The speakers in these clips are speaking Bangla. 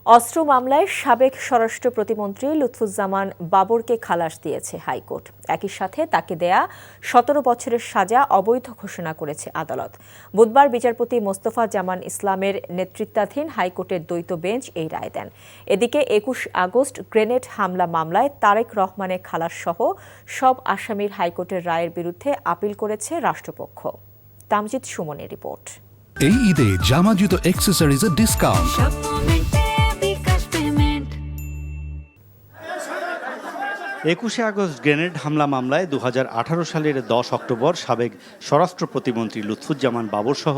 অস্ত্র মামলায় সাবেক স্বরাষ্ট্র প্রতিমন্ত্রী লুৎফুজ্জামান বাবরকে খালাস দিয়েছে হাইকোর্ট। একই সাথে তাকে দেয়া ১৭ বছরের সাজা অবৈধ ঘোষণা করেছে আদালত। বুধবার বিচারপতি মোস্তফা জামান ইসলামের নেতৃত্বাধীন হাইকোর্টের দ্বৈত বেঞ্চ এই রায় দেন। এদিকে ২১ আগস্ট গ্রেনেড হামলা মামলায় তারেক রহমানের খালাস সহ সব আসামির হাইকোর্টের রায়ের বিরুদ্ধে আপিল করেছে রাষ্ট্রপক্ষ। তামজিদ সুমনের রিপোর্ট। এই ঈদে জামা জুতো অ্যাক্সেসরিজের ডিসকাউন্ট। ২১ আগস্ট গ্রেনেড হামলা মামলায় ২০১৮ সালের ১০ অক্টোবর সাবেক স্বরাষ্ট্র প্রতিমন্ত্রী লুৎফুজ্জামান বাবর সহ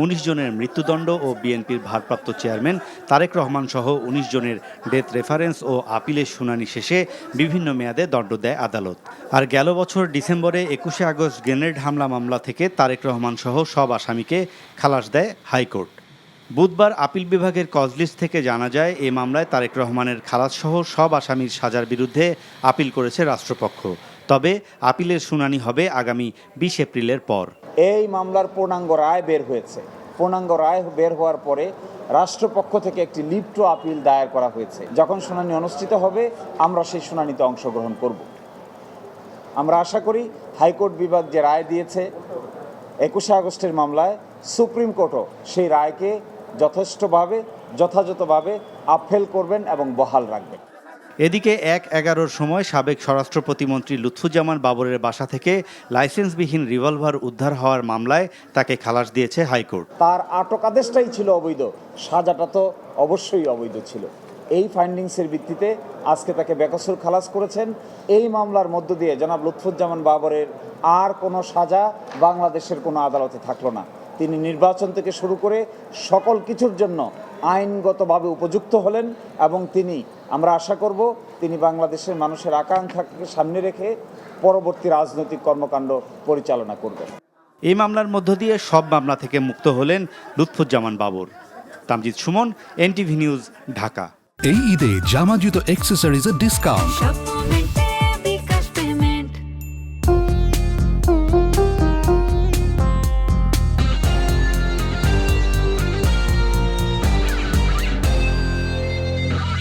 ১৯ জনের মৃত্যুদণ্ড ও বিএনপির ভারপ্রাপ্ত চেয়ারম্যান তারেক রহমান সহ ১৯ জনের ডেথ রেফারেন্স ও আপিলের শুনানি শেষে বিভিন্ন মেয়াদে দণ্ড দেয় আদালত। আর গেল বছর ডিসেম্বরে ২১ আগস্ট গ্রেনেড হামলা মামলা থেকে তারেক রহমান সহ সব আসামিকে খালাস দেয় হাইকোর্ট। বুধবার আপিল বিভাগের কজলিস্ট থেকে জানা যায়, এই মামলায় তারেক রহমানের খালাসসহ সব আসামির সাজার বিরুদ্ধে আপিল করেছে রাষ্ট্রপক্ষ। তবে আপিলের শুনানি হবে আগামী ২০ এপ্রিলের পর। এই মামলার পূর্ণাঙ্গ রায় বের হয়েছে। পূর্ণাঙ্গ রায় বের হওয়ার পরে রাষ্ট্রপক্ষ থেকে একটি লিভ টু আপিল দায়ের করা হয়েছে। যখন শুনানি অনুষ্ঠিত হবে আমরা সেই শুনানিতে অংশগ্রহণ করব। আমরা আশা করি হাইকোর্ট বিভাগ যে রায় দিয়েছে ২১ আগস্টের মামলায়, সুপ্রিম কোর্টও সেই রায়কে যথাযথভাবে আপহেল করবেন এবং বহাল রাখবেন। এদিকে ১/১১-র সময় সাবেক স্বরাষ্ট্র প্রতিমন্ত্রী লুৎফুজ্জামান বাবরের বাসা থেকে লাইসেন্সবিহীন রিভলভার উদ্ধার হওয়ার মামলায় তাকে খালাস দিয়েছে হাইকোর্ট। তার আটক আদেশটাই ছিল অবৈধ, সাজাটা তো অবশ্যই অবৈধ ছিল। এই ফাইন্ডিংসের ভিত্তিতে আজকে তাকে বেকসুর খালাস করেছেন। এই মামলার মধ্য দিয়ে জনাব লুৎফুজ্জামান বাবরের আর কোনো সাজা বাংলাদেশের কোনো আদালতে থাকলো না। তিনি নির্বাচন থেকে শুরু করে সকল কিছুর জন্য আইনগতভাবে উপযুক্ত হলেন এবং আমরা আশা করব তিনি বাংলাদেশের মানুষের আকাঙ্ক্ষাকে সামনে রেখে পরবর্তী রাজনৈতিক কর্মকাণ্ড পরিচালনা করবেন। এই মামলার মধ্য দিয়ে সব মামলা থেকে মুক্ত হলেন লুৎফুজ্জামান বাবর। Tamjid Sumon, NTV news, Dhaka. এই ঈদে জামা জুতো অ্যাক্সেসরিজের ডিসকাউন্ট।